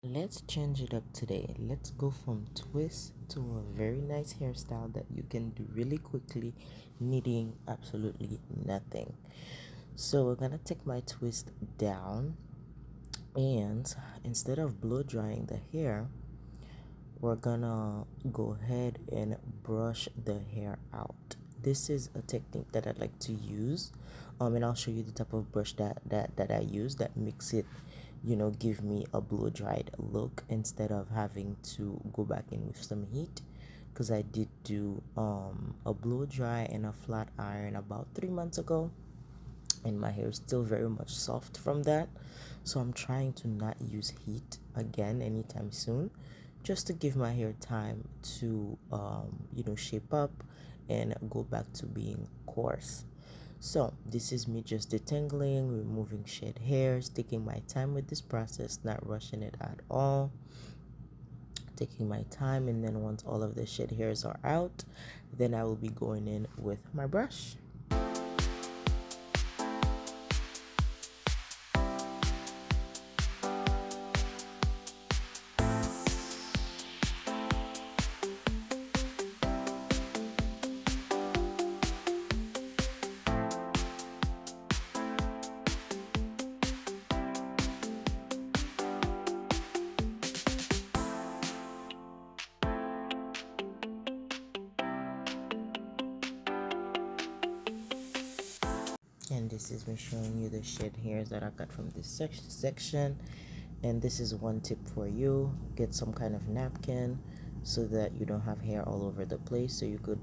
Let's change it up today. Let's go from twist to a very nice hairstyle that you can do really quickly, needing absolutely nothing. So we're gonna take my twist down, and instead of blow drying the hair, we're gonna go ahead and brush the hair out. This is a technique that I like to use, and I'll show you the type of brush that I use that makes it, give me a blow dried look instead of having to go back in with some heat. Because I did do a blow dry and a flat iron about 3 months ago, and my hair is still very much soft from that. So I'm trying to not use heat again anytime soon, just to give my hair time to shape up and go back to being coarse. So this is me just detangling, removing shed hairs, taking my time with this process, not rushing it at all, taking my time. And then once all of the shed hairs are out, then I will be going in with my brush. And this is me showing you the shed hairs that I got from this section. And this is one tip for you: get some kind of napkin so that you don't have hair all over the place, so you could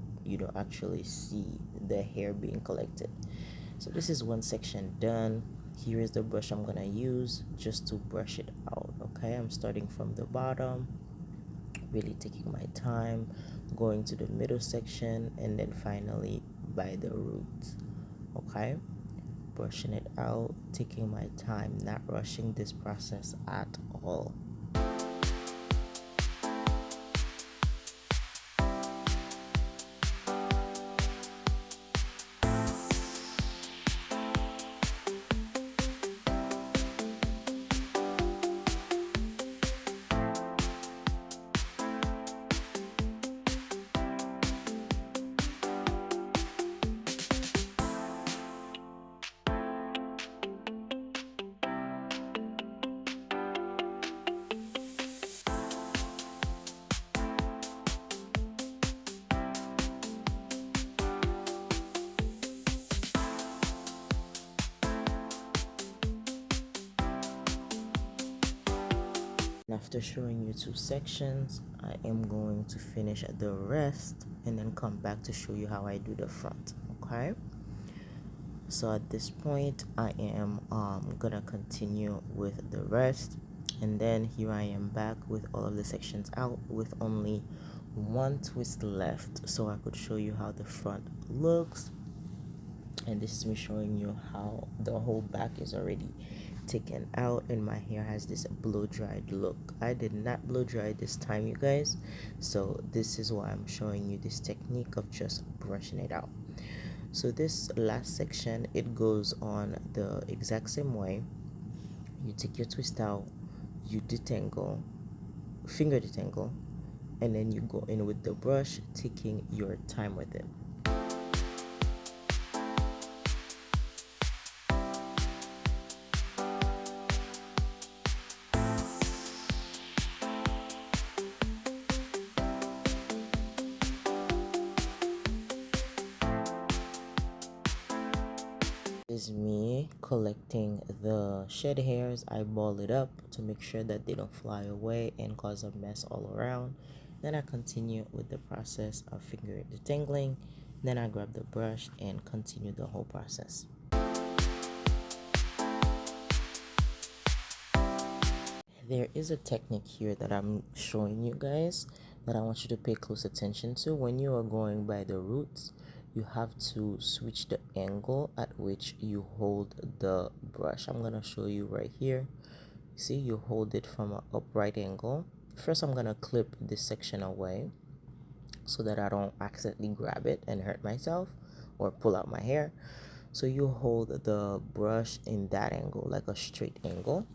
actually see the hair being collected. So this is one section done. Here is the brush I'm gonna use just to brush it out. Okay, I'm starting from the bottom, really taking my time, going to the middle section, and then finally by the roots. Okay, brushing it out, taking my time, not rushing this process at all. After showing you two sections, I am going to finish the rest and then come back to show you how I do the front. Okay, so at this point I am gonna continue with the rest, and then here I am back with all of the sections out with only one twist left, so I could show you how the front looks. And this is me showing you how the whole back is already taken out and my hair has this blow dried look. I did not blow dry this time, you guys, so this is why I'm showing you this technique of just brushing it out. So this last section, it goes on the exact same way. You take your twist out, you detangle, finger detangle, and then you go in with the brush, taking your time with it. Is me collecting the shed hairs. I ball it up to make sure that they don't fly away and cause a mess all around. Then I continue with the process of finger detangling. Then I grab the brush and continue the whole process. There is a technique here that I'm showing you guys that I want you to pay close attention to. When you are going by the roots, you have to switch the angle at which you hold the brush. I'm gonna show you right here. See, you hold it from an upright angle. First, I'm gonna clip this section away so that I don't accidentally grab it and hurt myself or pull out my hair. So you hold the brush in that angle, like a straight angle.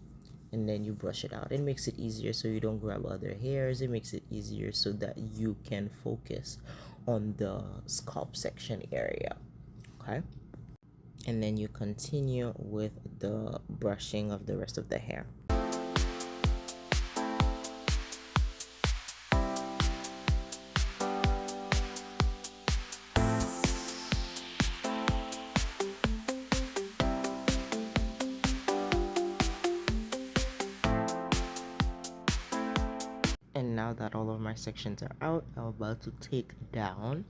and then you brush it out. It makes it easier so you don't grab other hairs. It makes it easier so that you can focus on the scalp section area. Okay, and then you continue with the brushing of the rest of the hair. And now that all of my sections are out, I'm about to take down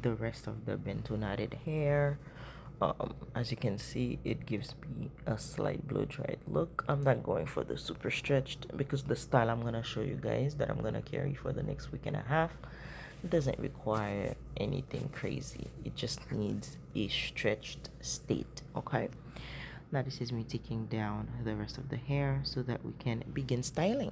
the rest of the bento knotted hair. As you can see, it gives me a slight blow dried look. I'm not going for the super stretched because the style I'm gonna show you guys that I'm gonna carry for the next week and a half doesn't require anything crazy. It just needs a stretched state. Okay, now this is me taking down the rest of the hair so that we can begin styling.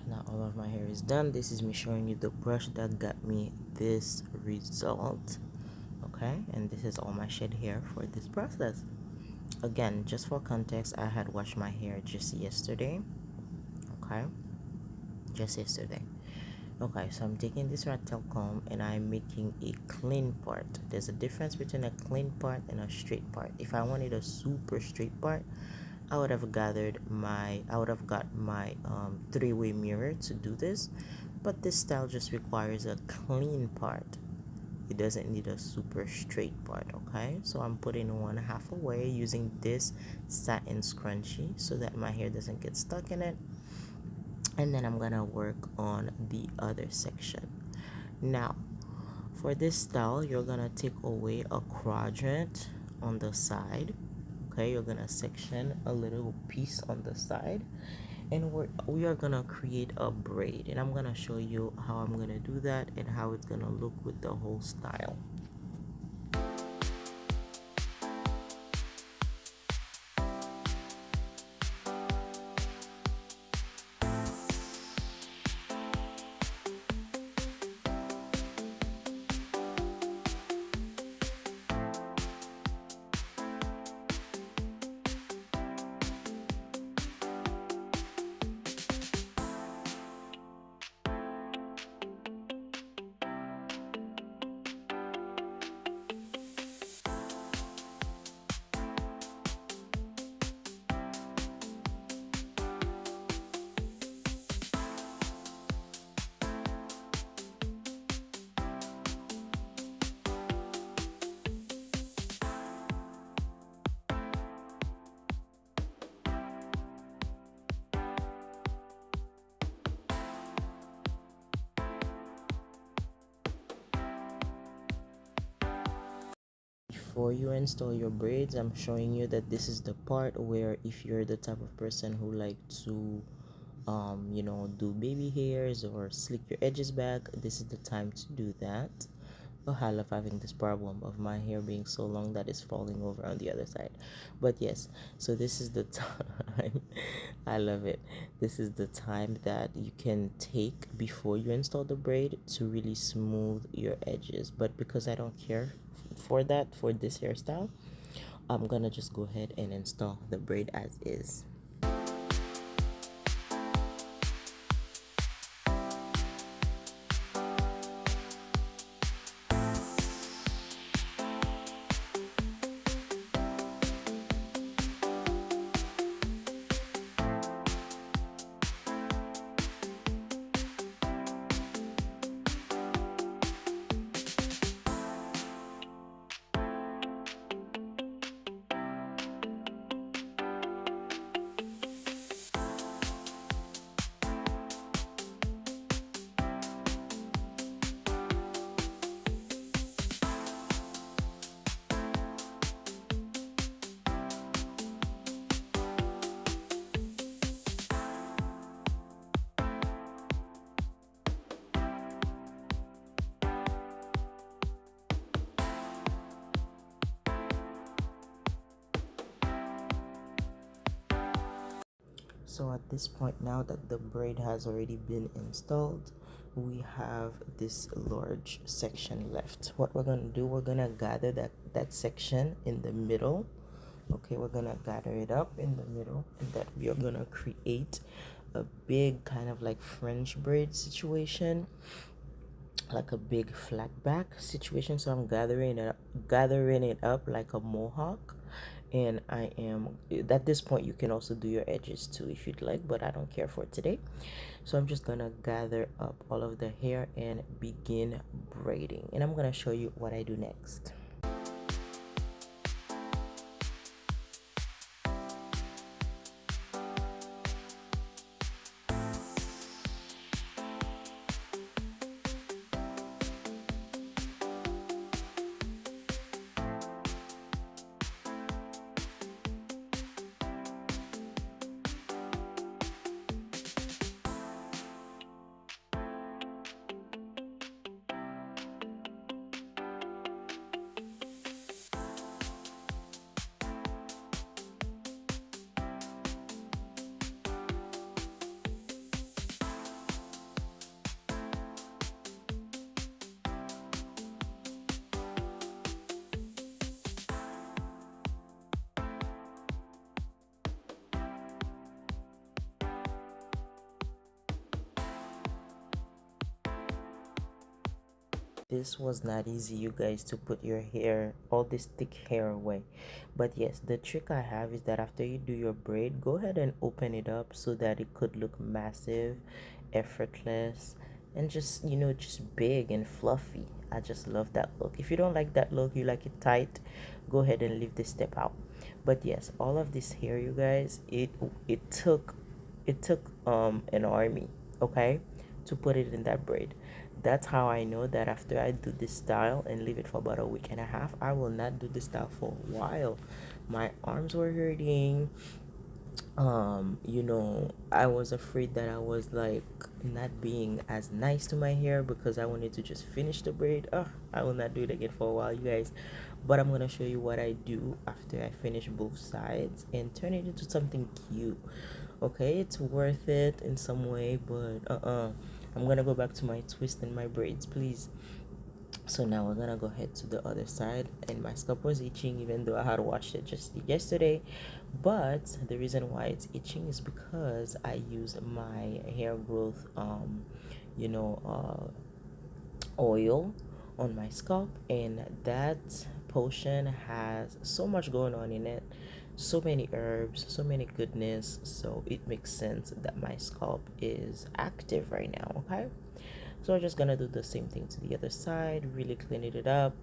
Now all of my hair is done. This is me showing you the brush that got me this result. Okay, and this is all my shed hair for this process. Again, just for context, I had washed my hair just yesterday. Okay, just yesterday. Okay, so I'm taking this rat tail comb and I'm making a clean part. There's a difference between a clean part and a straight part. If I wanted a super straight part, I would have got my three-way mirror to do this, but this style just requires a clean part. It doesn't need a super straight part. Okay, so I'm putting one half away using this satin scrunchie so that my hair doesn't get stuck in it, and then I'm gonna work on the other section. Now for this style, you're gonna take away a quadrant on the side. Okay, you're gonna section a little piece on the side, and we are gonna create a braid, and I'm gonna show you how I'm gonna do that and how it's gonna look with the whole style. before you install your braids, I'm showing you that this is the part where if you're the type of person who like to do baby hairs or slick your edges back, this is the time to do that. Oh, I love having this problem of my hair being so long that it's falling over on the other side. But yes, so this is the time. I love it. This is the time that you can take before you install the braid to really smooth your edges. But because I don't care for that, for this hairstyle, I'm gonna just go ahead and install the braid as is. So at this point, now that the braid has already been installed, we have this large section left. What we're gonna do, we're gonna gather that section in the middle. Okay, we're gonna gather it up in the middle, and that we are gonna create a big kind of like French braid situation, like a big flat back situation. So I'm gathering it up like a mohawk, and I am at this point you can also do your edges too if you'd like, but I don't care for today. So I'm just gonna gather up all of the hair and begin braiding, and I'm gonna show you what I do next. This was not easy, you guys, to put your hair, all this thick hair away. But yes, the trick I have is that after you do your braid, go ahead and open it up so that it could look massive, effortless, and just, just big and fluffy. I just love that look. If you don't like that look, you like it tight, go ahead and leave this step out. But yes, all of this hair, you guys, it took an army, okay, to put it in that braid. That's how I know that after I do this style and leave it for about a week and a half, I will not do this style for a while. My arms were hurting. I was afraid that I was like not being as nice to my hair because I wanted to just finish the braid. I will not do it again for a while, you guys. But I'm gonna show you what I do after I finish both sides and turn it into something cute. Okay, it's worth it in some way, but I'm gonna go back to my twist and my braids, please. So now we're gonna go ahead to the other side, and my scalp was itching even though I had washed it just yesterday. But the reason why it's itching is because I use my hair growth you know uh oil on my scalp, and that potion has so much going on in it, so many herbs, so many goodness, so it makes sense that my scalp is active right now. Okay, so we're just gonna do the same thing to the other side, really clean it up,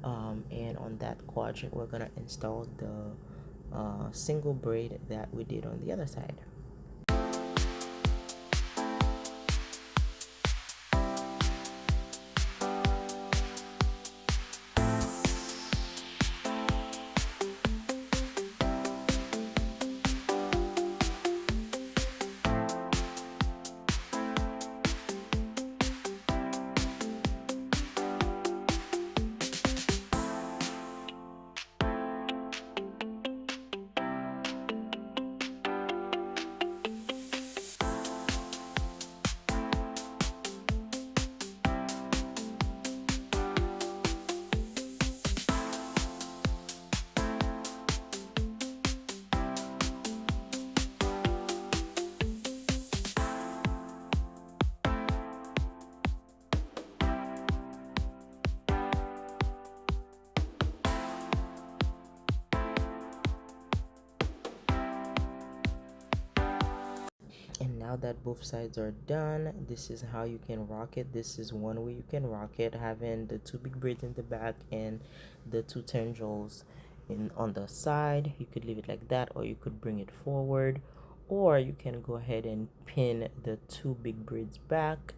and on that quadrant we're gonna install the single braid that we did on the other side. now that both sides are done, this is how you can rock it. This is one way you can rock it, having the two big braids in the back and the two tendrils in on the side. You could leave it like that, or you could bring it forward, or you can go ahead and pin the two big braids back.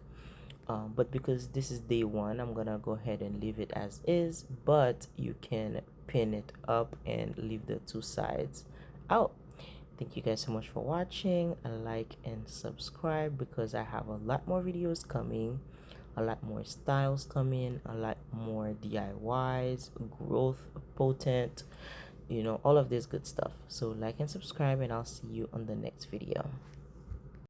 But because this is day one, I'm gonna go ahead and leave it as is, but you can pin it up and leave the two sides out. Thank you guys so much for watching. Like and subscribe because I have a lot more videos coming, a lot more styles coming, a lot more DIYs, growth potent, all of this good stuff. So like and subscribe, and I'll see you on the next video.